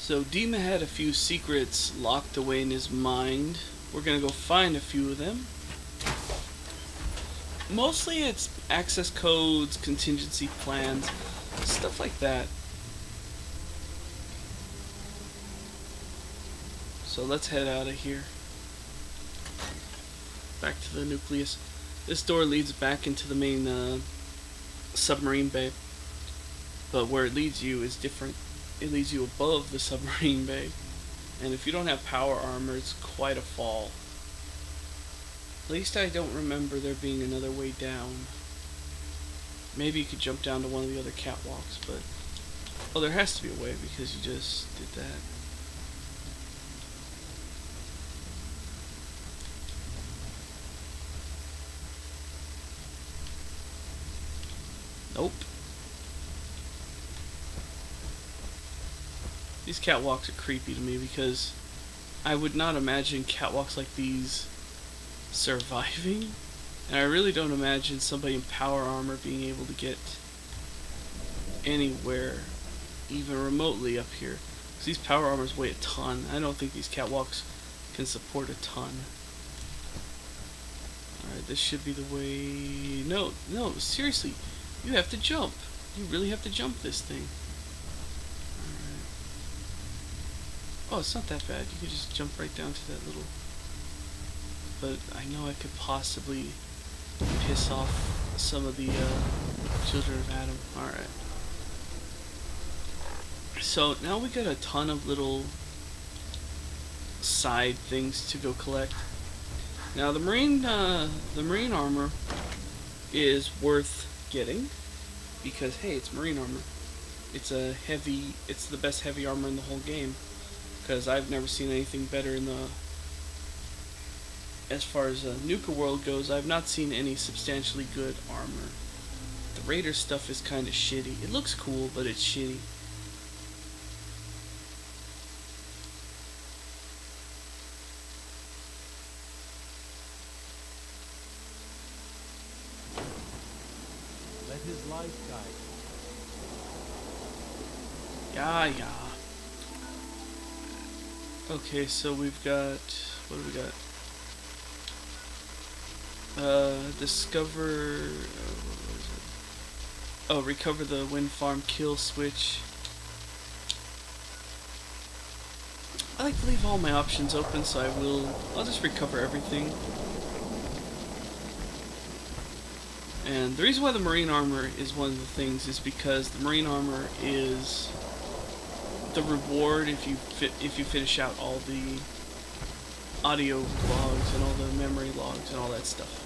So Dima had a few secrets locked away in his mind. We're gonna go find a few of them. Mostly it's access codes, contingency plans, stuff like that. So let's head out of here. Back to the nucleus. This door leads back into the main submarine bay. But where it leads you is different. It leads you above the submarine bay. And if you don't have power armor, it's quite a fall. At least I don't remember there being another way down. Maybe you could jump down to one of the other catwalks, but... Oh, there has to be a way because you just did that. Nope. These catwalks are creepy to me because I would not imagine catwalks like these surviving. And I really don't imagine somebody in power armor being able to get anywhere, even remotely up here. Because these power armors weigh a ton. I don't think these catwalks can support a ton. Alright, this should be the way... No, seriously. You have to jump. You really have to jump this thing. Alright. Oh, it's not that bad. You could just jump right down to that little... But I know I could possibly piss off some of the children of Adam. Alright. So now we got a ton of little side things to go collect. Now the marine armor is worth getting because hey, it's marine armor. It's the best heavy armor in the whole game because I've never seen anything better in the. As far as Nuka World goes, I've not seen any substantially good armor. The Raider stuff is kind of shitty. It looks cool, but it's shitty. Let his light guide you. Yeah. Okay, so we've got... What do we got? Discover... what is it? Oh, recover the wind farm kill switch. I like to leave all my options open, so I'll just recover everything. And the reason why the marine armor is one of the things is because the marine armor is the reward if you finish out all the audio logs and all the memory logs and all that stuff.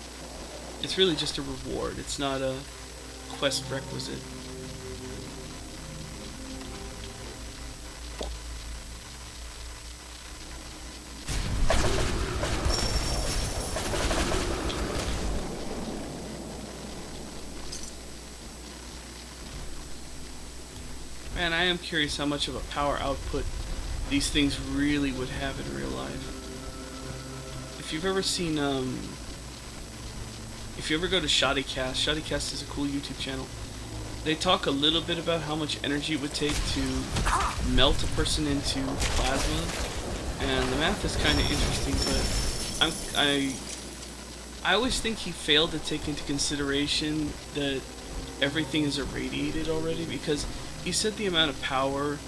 It's really just a reward. It's not a quest requisite. Man, I am curious how much of a power output these things really would have in real life. If you've ever seen, if you ever go to Shoddycast, Shoddycast is a cool YouTube channel. They talk a little bit about how much energy it would take to melt a person into plasma, and the math is kind of interesting, but I always think he failed to take into consideration that everything is irradiated already, because he said the amount of power...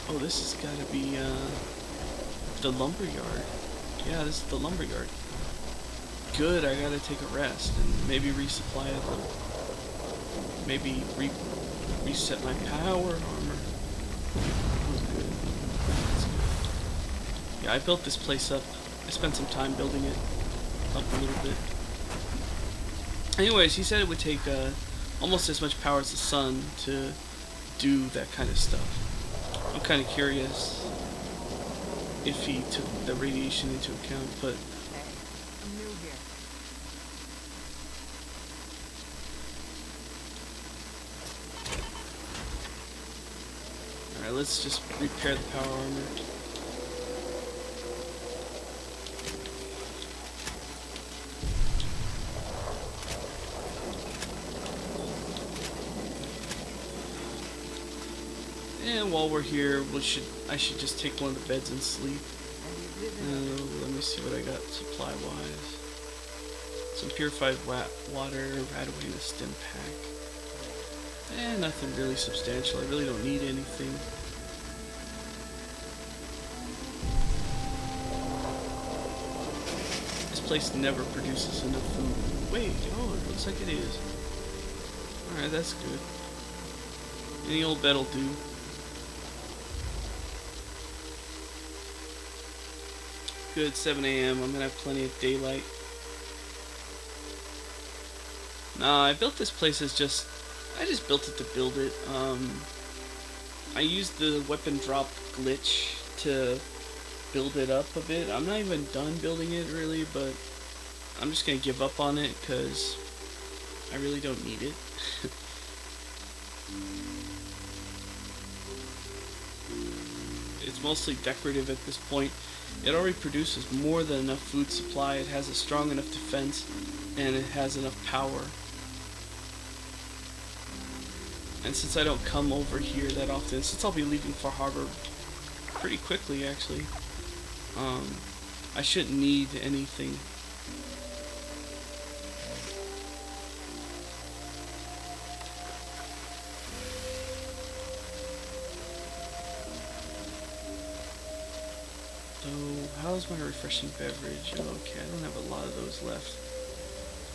Oh, this has got to be the lumberyard. Yeah, this is the lumberyard. Good, I gotta take a rest and maybe resupply it. Maybe reset my power armor. That's good. Yeah, I built this place up. I spent some time building it up a little bit. Anyways, he said it would take almost as much power as the sun to do that kind of stuff. I'm kind of curious if he took the radiation into account, but... I'm new here. Alright, let's just repair the power armor. And while we're here, I should just take one of the beds and sleep. Let me see what I got supply-wise. Some purified water right away in the stim pack. And nothing really substantial. I really don't need anything. This place never produces enough food. Wait, oh, it looks like it is. Alright, that's good. Any old bed'll do. Good, 7 a.m. I'm gonna have plenty of daylight. Nah, I built this place as I just built it to build it. I used the weapon drop glitch to build it up a bit. I'm not even done building it really, but I'm just gonna give up on it because I really don't need it. It's mostly decorative at this point. It already produces more than enough food supply, it has a strong enough defense, and it has enough power. And since I don't come over here that often, since I'll be leaving Far Harbor pretty quickly actually, I shouldn't need anything. So, how's my refreshing beverage? Oh, okay, I don't have a lot of those left.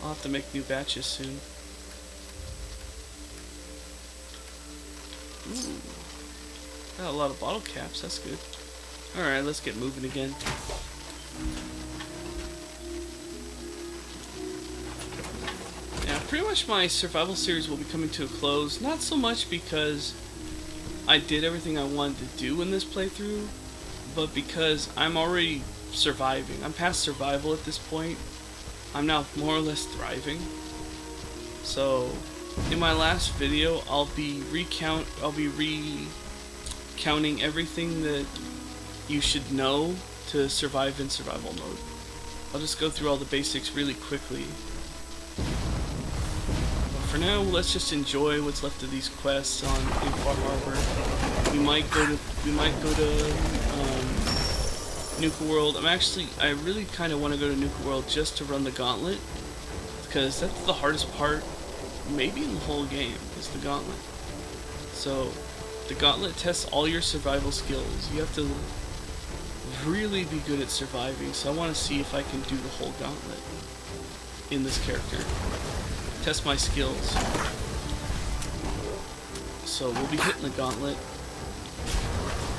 I'll have to make new batches soon. Ooh, got a lot of bottle caps, that's good. Alright, let's get moving again. Yeah, pretty much my survival series will be coming to a close. Not so much because I did everything I wanted to do in this playthrough, but because I'm already surviving. I'm past survival at this point. I'm now more or less thriving. So, in my last video, I'll be recounting everything that you should know to survive in survival mode. I'll just go through all the basics really quickly. But for now, let's just enjoy what's left of these quests in Far Harbor. We might go to Nuka World. I really kind of want to go to Nuka World just to run the gauntlet, because that's the hardest part, maybe in the whole game, is the gauntlet. So, the gauntlet tests all your survival skills. You have to really be good at surviving, so I want to see if I can do the whole gauntlet in this character. Test my skills. So, we'll be hitting the gauntlet.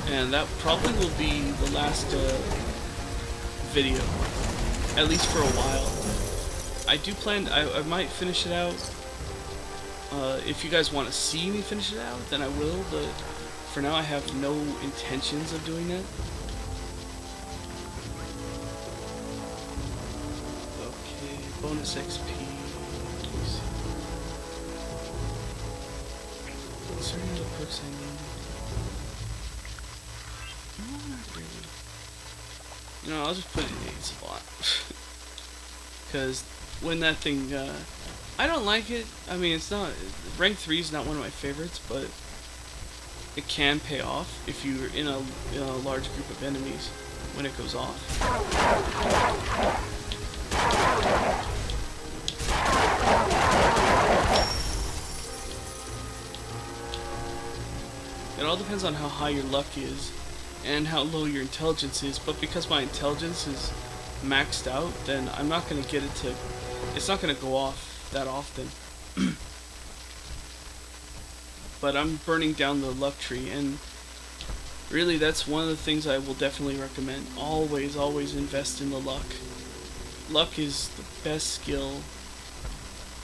And that probably will be the last video, at least for a while. I do plan, I might finish it out. If you guys want to see me finish it out, then I will, but for now I have no intentions of doing that. Okay, bonus XP. Is there any other perks I need? No, not really. You know, I'll just put it in the 8 spot. Because when that thing, I don't like it. I mean, it's not, rank 3 is not one of my favorites, but it can pay off if you're in a large group of enemies when it goes off. It all depends on how high your luck is and how low your intelligence is, but because my intelligence is maxed out, then I'm not going to get it to, it's not going to go off that often. But I'm burning down the luck tree, and really that's one of the things I will definitely recommend. Always, always invest in the luck. Luck is the best skill,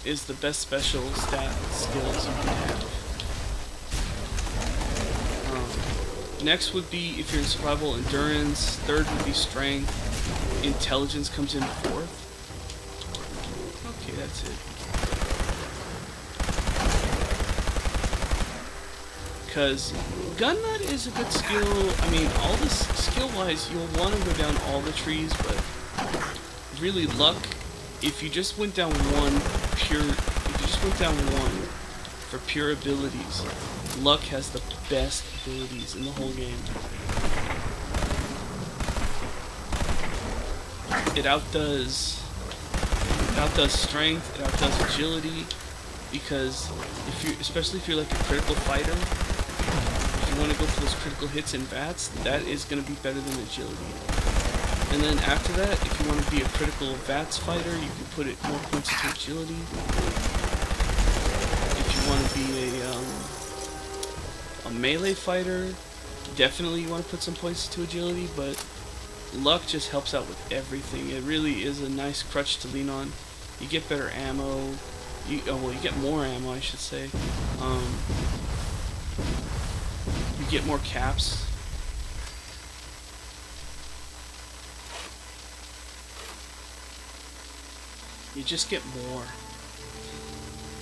is the best special stat skills you can have. Next would be, if you're in survival, endurance. Third would be strength. Intelligence comes in fourth. Okay, that's it. Because gun nut is a good skill. I mean, all this skill-wise, you'll want to go down all the trees, but really luck. If you just went down one for pure abilities, Luck has the best abilities in the whole game. It outdoes strength, it outdoes agility, because especially if you're like a critical fighter, if you want to go for those critical hits and VATS, that is going to be better than agility. And then after that, if you want to be a critical VATS fighter, you can put it more points into agility. If you want to be a melee fighter, definitely you want to put some points into agility, but luck just helps out with everything. It really is a nice crutch to lean on. You get better ammo. You get more ammo, I should say. You get more caps. You just get more.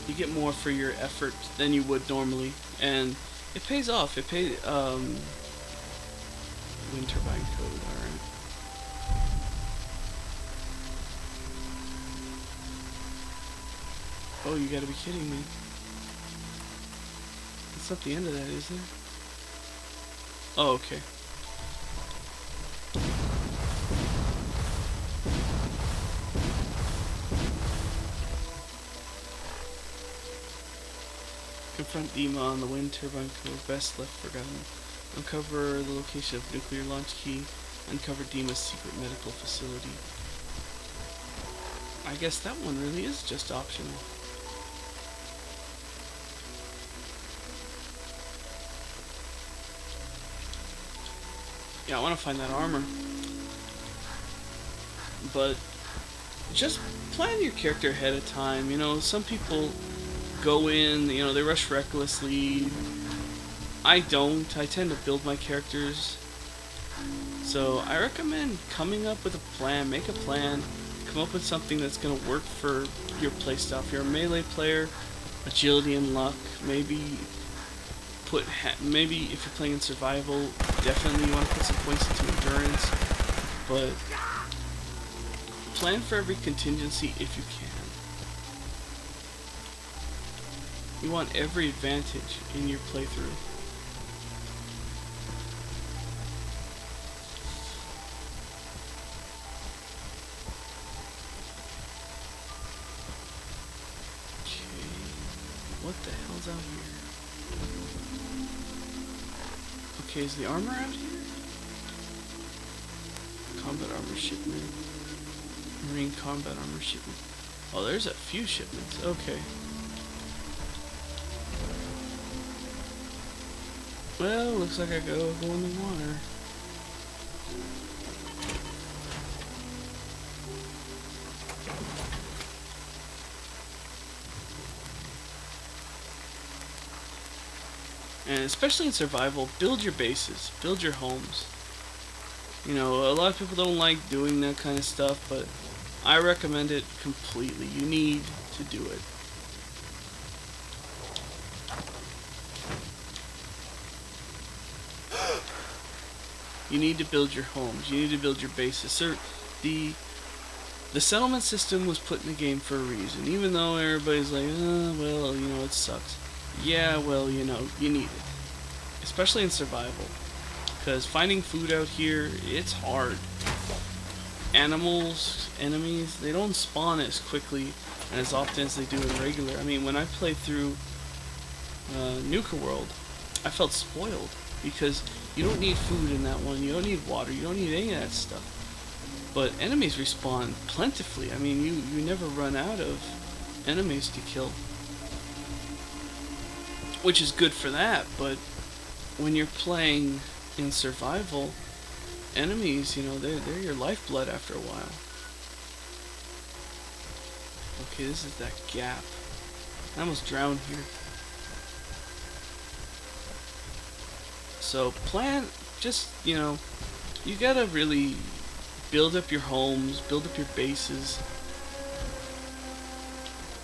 You get more for your effort than you would normally, and it pays off. It pays. Wind turbine code. All right. Oh, you gotta be kidding me. That's not the end of that, is there? Oh, okay. Confront Dima on the wind turbine code, best left forgotten. Uncover the location of nuclear launch key. Uncover Dima's secret medical facility. I guess that one really is just optional. Yeah, I want to find that armor. But just plan your character ahead of time. You know, some people go in, you know, they rush recklessly. I don't. I tend to build my characters. So I recommend coming up with a plan. Make a plan. Come up with something that's going to work for your playstyle. If you're a melee player, agility and luck. Maybe if you're playing in survival, definitely you want to put some points into endurance. But plan for every contingency if you can. You want every advantage in your playthrough. What the hell's out here? Okay, is the armor out here? Combat armor shipment. Marine combat armor shipment. Oh, there's a few shipments. Okay. Well, looks like I go in the water. And especially in survival, build your bases, build your homes. You know, a lot of people don't like doing that kind of stuff, but I recommend it completely. You need to do it. You need to build your homes. You need to build your bases. So the settlement system was put in the game for a reason. Even though everybody's like, well, you know, it sucks. Yeah, well, you know, you need it. Especially in survival. Because finding food out here, it's hard. Animals, enemies, they don't spawn as quickly and as often as they do in regular. I mean, when I played through Nuka World, I felt spoiled. Because you don't need food in that one, you don't need water, you don't need any of that stuff. But enemies respawn plentifully. I mean, you never run out of enemies to kill. Which is good for that, but when you're playing in survival, enemies, you know, they're your lifeblood after a while. Okay, this is that gap. I almost drowned here. So plan, just, you know, you gotta really build up your homes, build up your bases.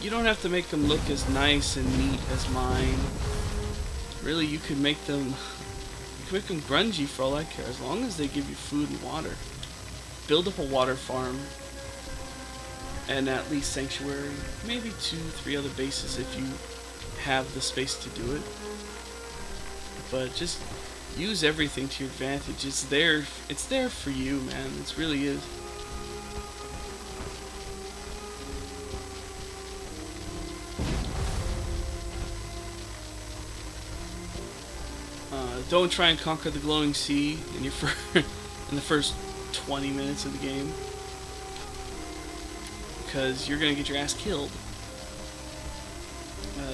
You don't have to make them look as nice and neat as mine. Really, you could make them grungy for all I care, as long as they give you food and water. Build up a water farm, and at least sanctuary, maybe 2-3 other bases if you have the space to do it. but just use everything to your advantage. It's there for you, man. It really is. Don't try and conquer the glowing sea in your in the first 20 minutes of the game, because you're gonna get your ass killed.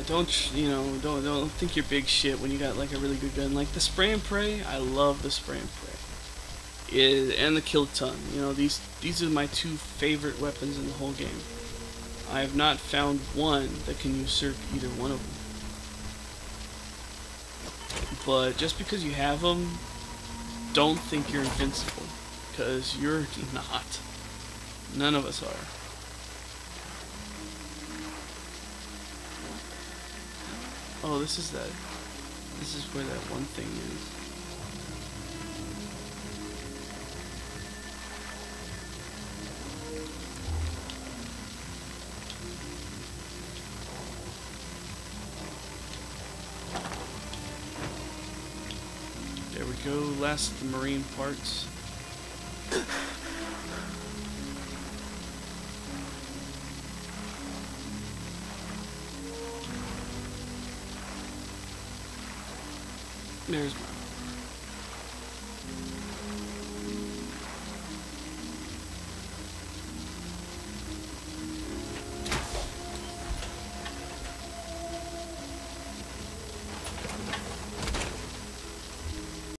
Don't think you're big shit when you got like a really good gun, like the spray and pray. I love the spray and pray, and the kill ton. You know, these are my two favorite weapons in the whole game. I have not found one that can usurp either one of them. But just because you have them, don't think you're invincible, because you're not. None of us are. Oh, this is where that one thing is. There we go, last of the marine parts. There's my